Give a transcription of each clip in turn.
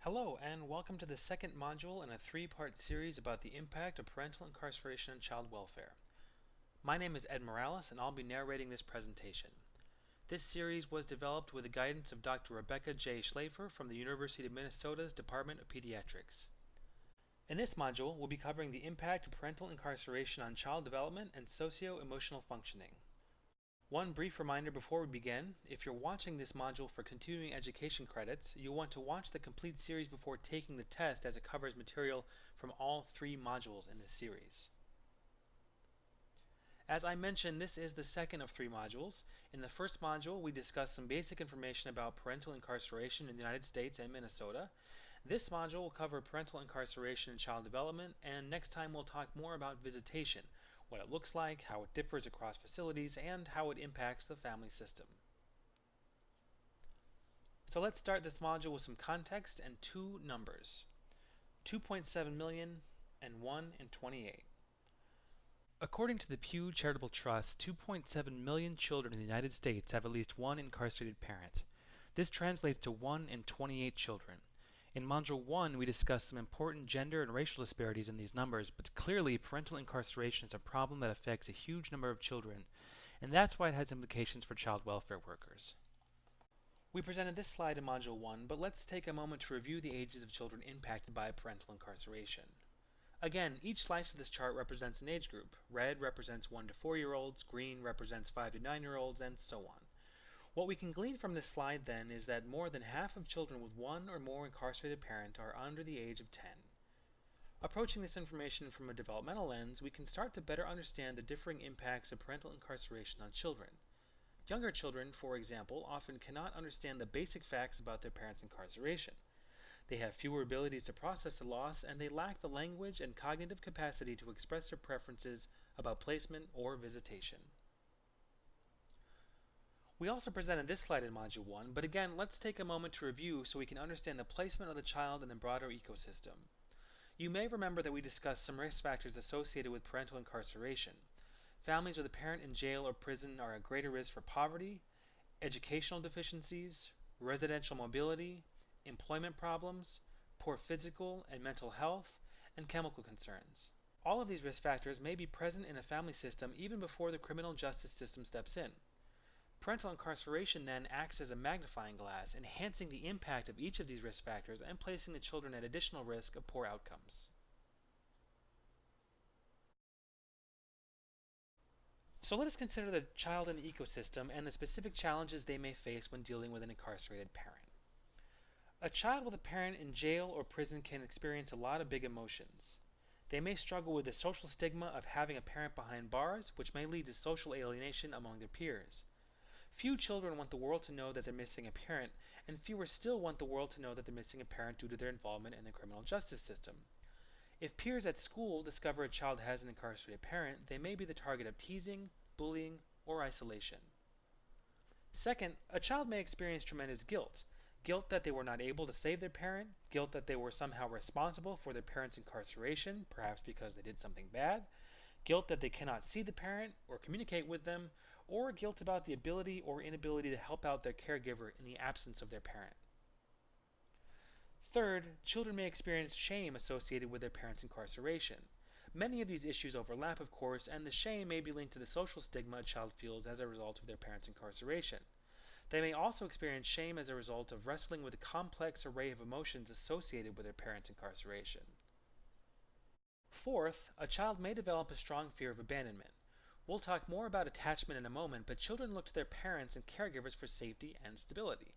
Hello, and welcome to the second module in a three-part series about the impact of parental incarceration on child welfare. My name is Ed Morales, and I'll be narrating this presentation. This series was developed with the guidance of Dr. Rebecca Shlafer from the University of Minnesota's Department of Pediatrics. In this module, we'll be covering the impact of parental incarceration on child development and socio-emotional functioning. One brief reminder before we begin: if you're watching this module for continuing education credits, you'll want to watch the complete series before taking the test, as it covers material from all three modules in this series. As I mentioned, this is the second of three modules. In the first module, we discussed some basic information about parental incarceration in the United States and Minnesota. This module will cover parental incarceration and child development, and next time we'll talk more about visitation, what it looks like, how it differs across facilities, and how it impacts the family system. So let's start this module with some context and two numbers: 2.7 million and 1 in 28. According to the Pew Charitable Trust, 2.7 million children in the United States have at least one incarcerated parent. This translates to 1 in 28 children. In Module 1, we discussed some important gender and racial disparities in these numbers, but clearly parental incarceration is a problem that affects a huge number of children, and that's why it has implications for child welfare workers. We presented this slide in Module 1, but let's take a moment to review the ages of children impacted by parental incarceration. Again, each slice of this chart represents an age group. Red represents 1 to 4-year-olds, green represents 5 to 9-year-olds, and so on. What we can glean from this slide then is that more than half of children with one or more incarcerated parent are under the age of 10. Approaching this information from a developmental lens, we can start to better understand the differing impacts of parental incarceration on children. Younger children, for example, often cannot understand the basic facts about their parents' incarceration. They have fewer abilities to process the loss, and they lack the language and cognitive capacity to express their preferences about placement or visitation. We also presented this slide in Module 1, but again, let's take a moment to review so we can understand the placement of the child in the broader ecosystem. You may remember that we discussed some risk factors associated with parental incarceration. Families with a parent in jail or prison are at greater risk for poverty, educational deficiencies, residential mobility, employment problems, poor physical and mental health, and chemical concerns. All of these risk factors may be present in a family system even before the criminal justice system steps in. Parental incarceration then acts as a magnifying glass, enhancing the impact of each of these risk factors and placing the children at additional risk of poor outcomes. So let us consider the child in the ecosystem and the specific challenges they may face when dealing with an incarcerated parent. A child with a parent in jail or prison can experience a lot of big emotions. They may struggle with the social stigma of having a parent behind bars, which may lead to social alienation among their peers. Few children want the world to know that they're missing a parent, and fewer still want the world to know that they're missing a parent due to their involvement in the criminal justice system. If peers at school discover a child has an incarcerated parent, they may be the target of teasing, bullying, or isolation. Second, a child may experience tremendous guilt. Guilt that they were not able to save their parent, guilt that they were somehow responsible for their parent's incarceration, perhaps because they did something bad, guilt that they cannot see the parent or communicate with them, or guilt about the ability or inability to help out their caregiver in the absence of their parent. Third, children may experience shame associated with their parent's incarceration. Many of these issues overlap, of course, and the shame may be linked to the social stigma a child feels as a result of their parent's incarceration. They may also experience shame as a result of wrestling with a complex array of emotions associated with their parent's incarceration. Fourth, a child may develop a strong fear of abandonment. We'll talk more about attachment in a moment, but children look to their parents and caregivers for safety and stability.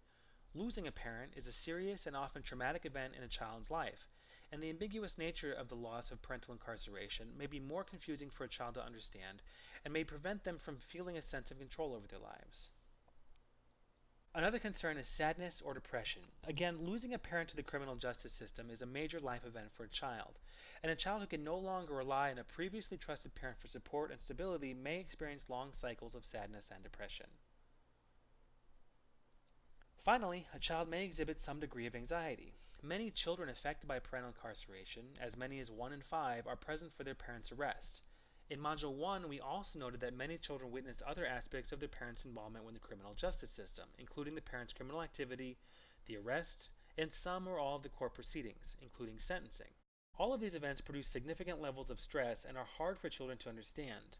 Losing a parent is a serious and often traumatic event in a child's life, and the ambiguous nature of the loss of parental incarceration may be more confusing for a child to understand and may prevent them from feeling a sense of control over their lives. Another concern is sadness or depression. Again, losing a parent to the criminal justice system is a major life event for a child, and a child who can no longer rely on a previously trusted parent for support and stability may experience long cycles of sadness and depression. Finally, a child may exhibit some degree of anxiety. Many children affected by parental incarceration, as many as 1 in 5, are present for their parents' arrest. In Module 1, we also noted that many children witnessed other aspects of their parents' involvement with the criminal justice system, including the parents' criminal activity, the arrest, and some or all of the court proceedings, including sentencing. All of these events produce significant levels of stress and are hard for children to understand.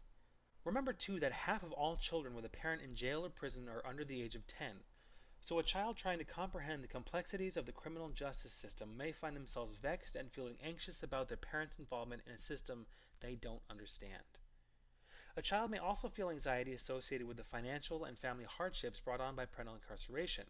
Remember, too, that half of all children with a parent in jail or prison are under the age of 10. So a child trying to comprehend the complexities of the criminal justice system may find themselves vexed and feeling anxious about their parents' involvement in a system they don't understand. A child may also feel anxiety associated with the financial and family hardships brought on by parental incarceration.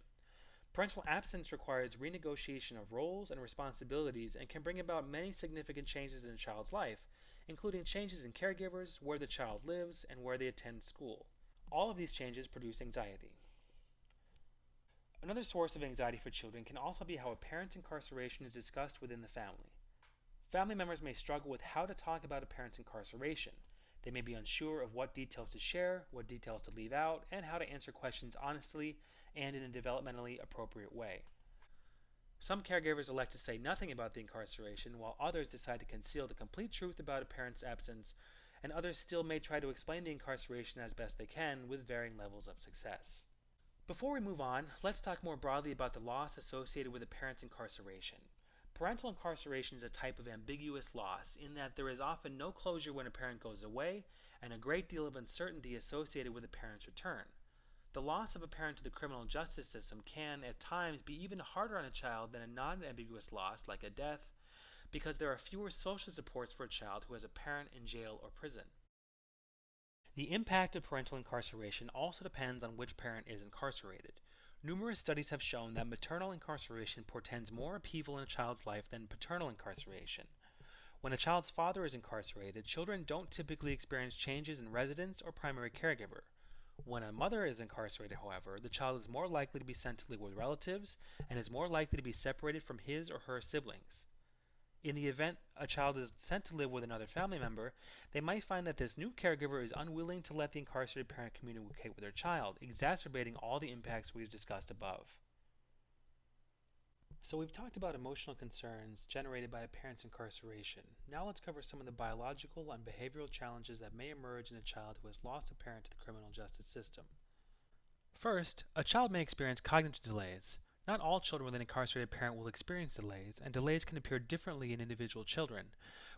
Parental absence requires renegotiation of roles and responsibilities and can bring about many significant changes in a child's life, including changes in caregivers, where the child lives, and where they attend school. All of these changes produce anxiety. Another source of anxiety for children can also be how a parent's incarceration is discussed within the family. Family members may struggle with how to talk about a parent's incarceration. They may be unsure of what details to share, what details to leave out, and how to answer questions honestly and in a developmentally appropriate way. Some caregivers elect to say nothing about the incarceration, while others decide to conceal the complete truth about a parent's absence, and others still may try to explain the incarceration as best they can with varying levels of success. Before we move on, let's talk more broadly about the loss associated with a parent's incarceration. Parental incarceration is a type of ambiguous loss in that there is often no closure when a parent goes away and a great deal of uncertainty associated with a parent's return. The loss of a parent to the criminal justice system can, at times, be even harder on a child than a non-ambiguous loss like a death, because there are fewer social supports for a child who has a parent in jail or prison. The impact of parental incarceration also depends on which parent is incarcerated. Numerous studies have shown that maternal incarceration portends more upheaval in a child's life than paternal incarceration. When a child's father is incarcerated, children don't typically experience changes in residence or primary caregiver. When a mother is incarcerated, however, the child is more likely to be sent to live with relatives and is more likely to be separated from his or her siblings. In the event a child is sent to live with another family member, they might find that this new caregiver is unwilling to let the incarcerated parent communicate with their child, exacerbating all the impacts we've discussed above. So we've talked about emotional concerns generated by a parent's incarceration. Now let's cover some of the biological and behavioral challenges that may emerge in a child who has lost a parent to the criminal justice system. First, a child may experience cognitive delays. Not all children with an incarcerated parent will experience delays, and delays can appear differently in individual children.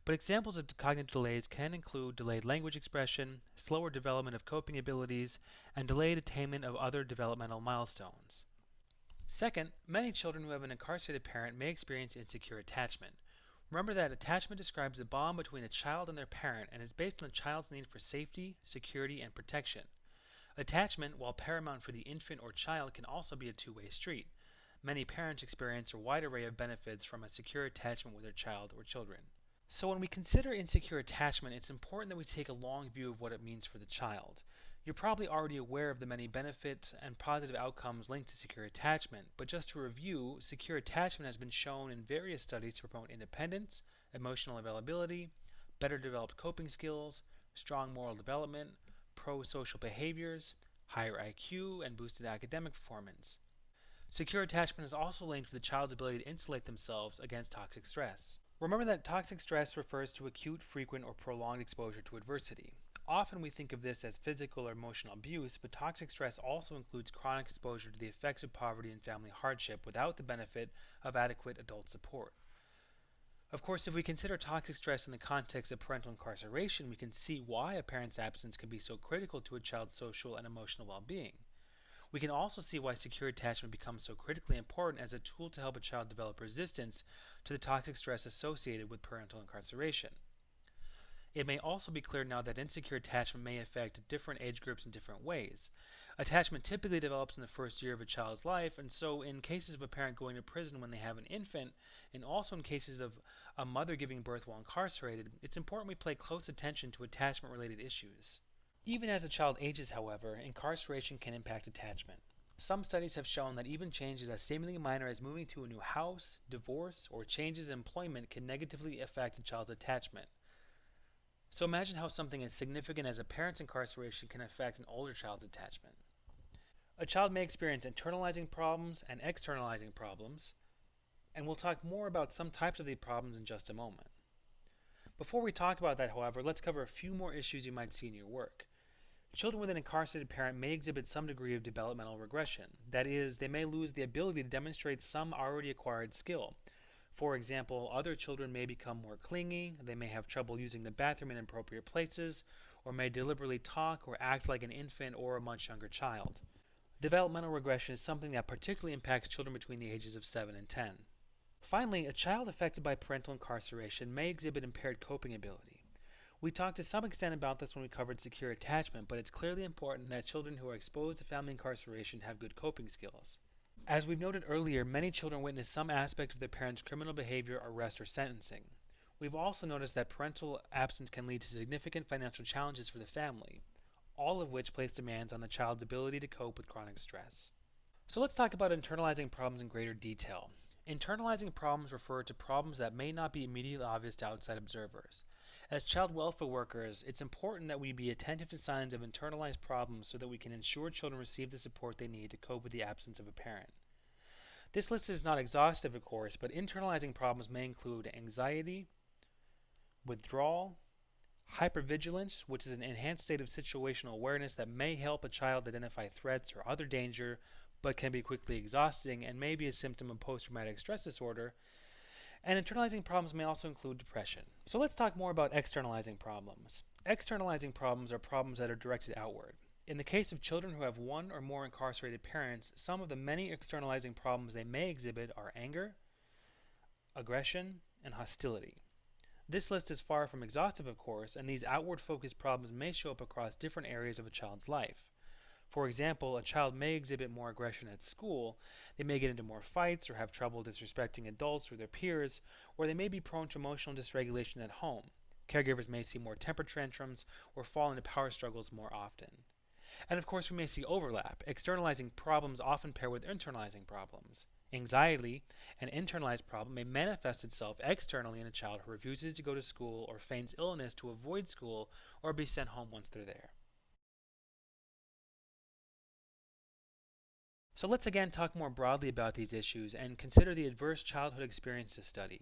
But examples of cognitive delays can include delayed language expression, slower development of coping abilities, and delayed attainment of other developmental milestones. Second, many children who have an incarcerated parent may experience insecure attachment. Remember that attachment describes the bond between a child and their parent and is based on the child's need for safety, security, and protection. Attachment, while paramount for the infant or child, can also be a two-way street. Many parents experience a wide array of benefits from a secure attachment with their child or children. So when we consider insecure attachment, it's important that we take a long view of what it means for the child. You're probably already aware of the many benefits and positive outcomes linked to secure attachment, but just to review, secure attachment has been shown in various studies to promote independence, emotional availability, better developed coping skills, strong moral development, pro-social behaviors, higher IQ, and boosted academic performance. Secure attachment is also linked with the child's ability to insulate themselves against toxic stress. Remember that toxic stress refers to acute, frequent, or prolonged exposure to adversity. Often we think of this as physical or emotional abuse, but toxic stress also includes chronic exposure to the effects of poverty and family hardship without the benefit of adequate adult support. Of course, if we consider toxic stress in the context of parental incarceration, we can see why a parent's absence can be so critical to a child's social and emotional well-being. We can also see why secure attachment becomes so critically important as a tool to help a child develop resistance to the toxic stress associated with parental incarceration. It may also be clear now that insecure attachment may affect different age groups in different ways. Attachment typically develops in the first year of a child's life, and so in cases of a parent going to prison when they have an infant, and also in cases of a mother giving birth while incarcerated, it's important we pay close attention to attachment-related issues. Even as a child ages, however, incarceration can impact attachment. Some studies have shown that even changes as seemingly minor as moving to a new house, divorce, or changes in employment can negatively affect a child's attachment. So imagine how something as significant as a parent's incarceration can affect an older child's attachment. A child may experience internalizing problems and externalizing problems, and we'll talk more about some types of these problems in just a moment. Before we talk about that, however, let's cover a few more issues you might see in your work. Children with an incarcerated parent may exhibit some degree of developmental regression. That is, they may lose the ability to demonstrate some already acquired skill. For example, other children may become more clingy, they may have trouble using the bathroom in inappropriate places, or may deliberately talk or act like an infant or a much younger child. Developmental regression is something that particularly impacts children between the ages of 7 and 10. Finally, a child affected by parental incarceration may exhibit impaired coping ability. We talked to some extent about this when we covered secure attachment, but it's clearly important that children who are exposed to family incarceration have good coping skills. As we've noted earlier, many children witness some aspect of their parents' criminal behavior, arrest, or sentencing. We've also noticed that parental absence can lead to significant financial challenges for the family, all of which place demands on the child's ability to cope with chronic stress. So let's talk about internalizing problems in greater detail. Internalizing problems refer to problems that may not be immediately obvious to outside observers. As child welfare workers, it's important that we be attentive to signs of internalized problems so that we can ensure children receive the support they need to cope with the absence of a parent. This list is not exhaustive, of course, but internalizing problems may include anxiety, withdrawal, hypervigilance, which is an enhanced state of situational awareness that may help a child identify threats or other danger, but can be quickly exhausting and may be a symptom of post-traumatic stress disorder. And internalizing problems may also include depression. So let's talk more about externalizing problems. Externalizing problems are problems that are directed outward. In the case of children who have one or more incarcerated parents, some of the many externalizing problems they may exhibit are anger, aggression, and hostility. This list is far from exhaustive, of course, and these outward-focused problems may show up across different areas of a child's life. For example, a child may exhibit more aggression at school, they may get into more fights or have trouble disrespecting adults or their peers, or they may be prone to emotional dysregulation at home. Caregivers may see more temper tantrums or fall into power struggles more often. And of course, we may see overlap. Externalizing problems often pair with internalizing problems. Anxiety, an internalized problem, may manifest itself externally in a child who refuses to go to school or feigns illness to avoid school or be sent home once they're there. So let's again talk more broadly about these issues and consider the Adverse Childhood Experiences Study.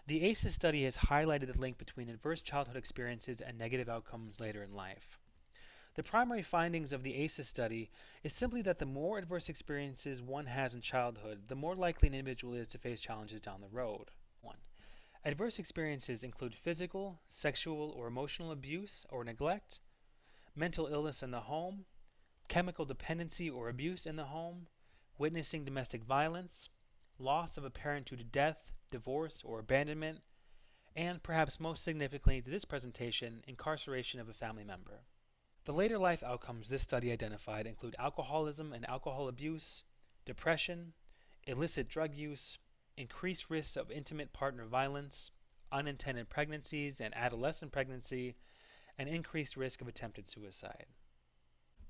The ACEs study has highlighted the link between adverse childhood experiences and negative outcomes later in life. The primary findings of the ACEs study is simply that the more adverse experiences one has in childhood, the more likely an individual is to face challenges down the road. 1. Adverse experiences include physical, sexual, or emotional abuse or neglect, mental illness in the home, chemical dependency or abuse in the home, witnessing domestic violence, loss of a parent due to death, divorce, or abandonment, and perhaps most significantly to this presentation, incarceration of a family member. The later life outcomes this study identified include alcoholism and alcohol abuse, depression, illicit drug use, increased risks of intimate partner violence, unintended pregnancies and adolescent pregnancy, and increased risk of attempted suicide.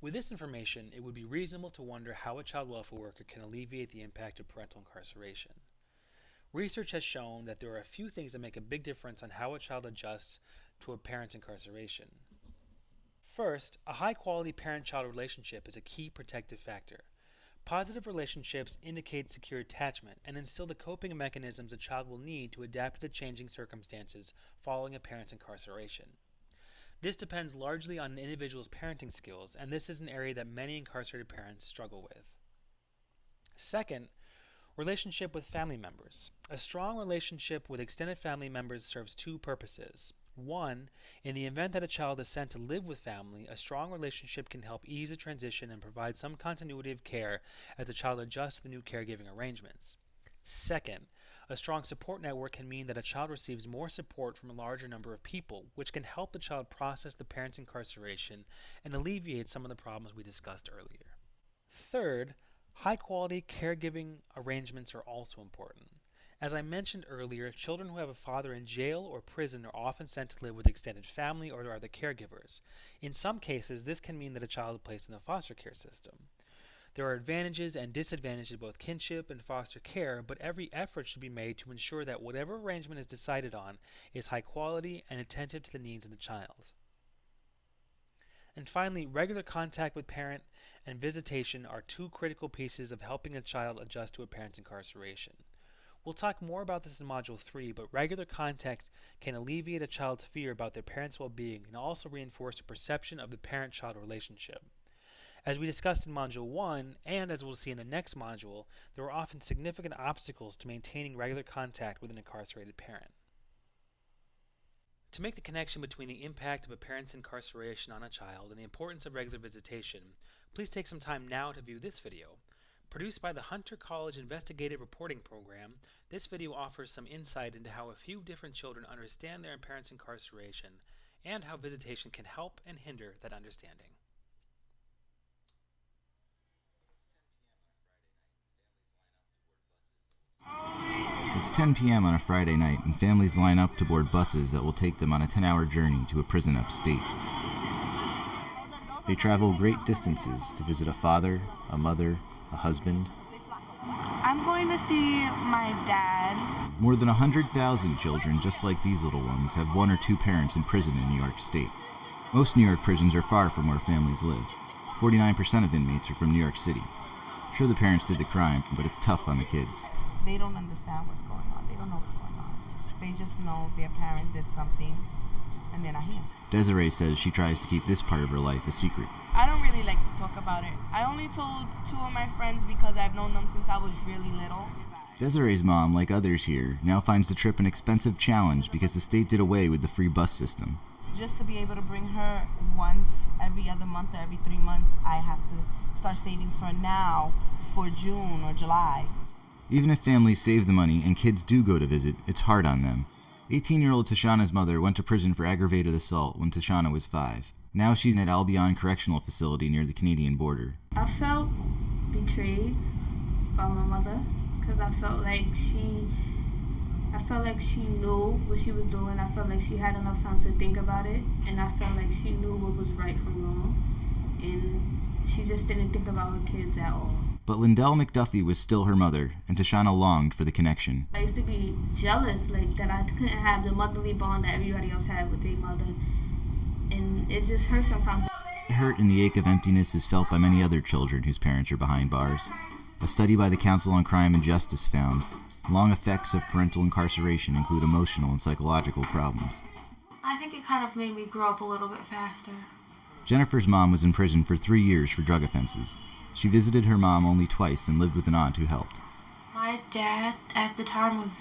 With this information, it would be reasonable to wonder how a child welfare worker can alleviate the impact of parental incarceration. Research has shown that there are a few things that make a big difference on how a child adjusts to a parent's incarceration. First, a high-quality parent-child relationship is a key protective factor. Positive relationships indicate secure attachment and instill the coping mechanisms a child will need to adapt to the changing circumstances following a parent's incarceration. This depends largely on an individual's parenting skills, and this is an area that many incarcerated parents struggle with. Second, relationship with family members. A strong relationship with extended family members serves two purposes. One, in the event that a child is sent to live with family, a strong relationship can help ease the transition and provide some continuity of care as the child adjusts to the new caregiving arrangements. Second, a strong support network can mean that a child receives more support from a larger number of people, which can help the child process the parent's incarceration and alleviate some of the problems we discussed earlier. Third, high-quality caregiving arrangements are also important. As I mentioned earlier, children who have a father in jail or prison are often sent to live with extended family or other caregivers. In some cases, this can mean that a child is placed in the foster care system. There are advantages and disadvantages of both kinship and foster care, but every effort should be made to ensure that whatever arrangement is decided on is high quality and attentive to the needs of the child. And finally, regular contact with parent and visitation are two critical pieces of helping a child adjust to a parent's incarceration. We'll talk more about this in Module 3, but regular contact can alleviate a child's fear about their parents' well-being and also reinforce a perception of the parent-child relationship. As we discussed in Module 1, and as we'll see in the next module, there are often significant obstacles to maintaining regular contact with an incarcerated parent. To make the connection between the impact of a parent's incarceration on a child and the importance of regular visitation, please take some time now to view this video. Produced by the Hunter College Investigative Reporting Program, this video offers some insight into how a few different children understand their parents' incarceration and how visitation can help and hinder that understanding. It's 10 p.m. on a Friday night, and families line up to board buses that will take them on a 10-hour journey to a prison upstate. They travel great distances to visit a father, a mother, a husband. I'm going to see my dad. More than 100,000 children just like these little ones have one or two parents in prison in New York State. Most New York prisons are far from where families live. 49% of inmates are from New York City. Sure, the parents did the crime, but it's tough on the kids. They don't understand what's going on. They don't know what's going on. They just know their parent did something and they're not here. Desiree says she tries to keep this part of her life a secret. I don't really like to talk about it. I only told two of my friends because I've known them since I was really little. Desiree's mom, like others here, now finds the trip an expensive challenge because the state did away with the free bus system. Just to be able to bring her once every other month or every 3 months, I have to start saving for now for June or July. Even if families save the money and kids do go to visit, it's hard on them. 18-year-old Tashana's mother went to prison for aggravated assault when Tashana was 5. Now she's at Albion Correctional Facility near the Canadian border. I felt betrayed by my mother because I felt like she knew what she was doing. I felt like she had enough time to think about it, and I felt like she knew what was right from wrong, and she just didn't think about her kids at all. But Lindell McDuffie was still her mother, and Tashana longed for the connection. I used to be jealous, like, that I couldn't have the motherly bond that everybody else had with their mother, and it just hurt sometimes. The hurt and the ache of emptiness is felt by many other children whose parents are behind bars. A study by the Council on Crime and Justice found long effects of parental incarceration include emotional and psychological problems. I think it kind of made me grow up a little bit faster. Jennifer's mom was in prison for 3 years for drug offenses. She visited her mom only twice and lived with an aunt who helped. My dad at the time was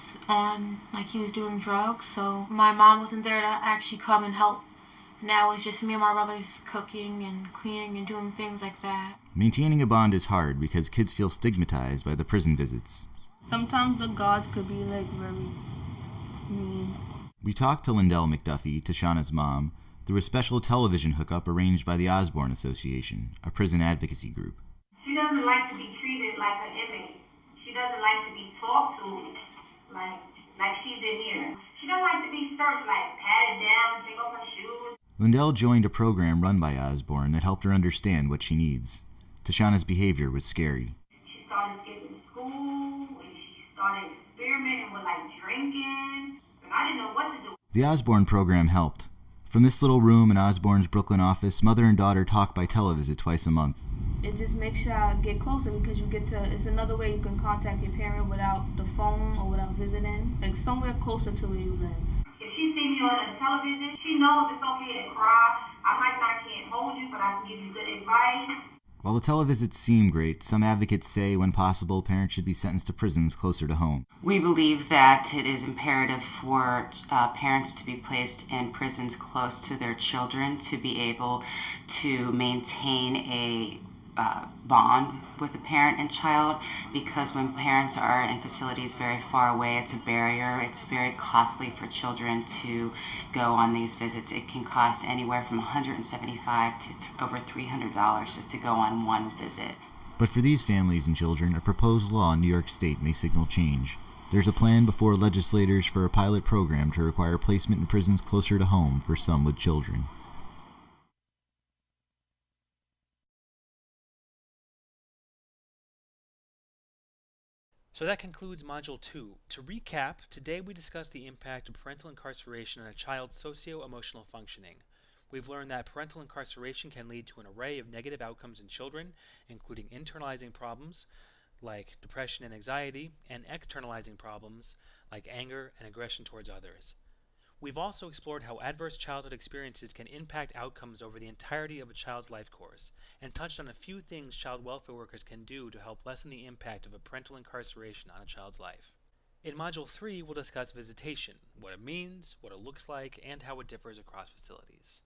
he was doing drugs, so my mom wasn't there to actually come and help. Now it's just me and my brothers cooking and cleaning and doing things like that. Maintaining a bond is hard because kids feel stigmatized by the prison visits. Sometimes the guards could be, like, very mean. We talked to Lindell McDuffie, Tashana's mom, through a special television hookup arranged by the Osborne Association, a prison advocacy group. She doesn't like to be treated like an inmate. She doesn't like to be talked to like she's in here. She doesn't like to be searched, like patted down, take off her shoes. Lindell joined a program run by Osborne that helped her understand what she needs. Tashana's behavior was scary. She started skipping school, and she started experimenting with, like, drinking, and I didn't know what to do. The Osborne program helped. From this little room in Osborne's Brooklyn office, mother and daughter talk by televisit twice a month. It just makes y'all get closer because it's another way you can contact your parent without the phone or without visiting, like somewhere closer to where you live. If she sees me on the television, she knows it's okay to cry. I might not can't hold you, but I can give you good advice. While the televisits seem great, some advocates say when possible, parents should be sentenced to prisons closer to home. We believe that it is imperative for parents to be placed in prisons close to their children to be able to maintain a bond with the parent and child, because when parents are in facilities very far away, it's a barrier. It's very costly for children to go on these visits. It can cost anywhere from $175 to over $300 just to go on one visit. But for these families and children, a proposed law in New York State may signal change. There's a plan before legislators for a pilot program to require placement in prisons closer to home for some with children. So that concludes Module 2. To recap, today we discussed the impact of parental incarceration on a child's socio-emotional functioning. We've learned that parental incarceration can lead to an array of negative outcomes in children, including internalizing problems, like depression and anxiety, and externalizing problems, like anger and aggression towards others. We've also explored how adverse childhood experiences can impact outcomes over the entirety of a child's life course, and touched on a few things child welfare workers can do to help lessen the impact of a parental incarceration on a child's life. In Module 3, we'll discuss visitation, what it means, what it looks like, and how it differs across facilities.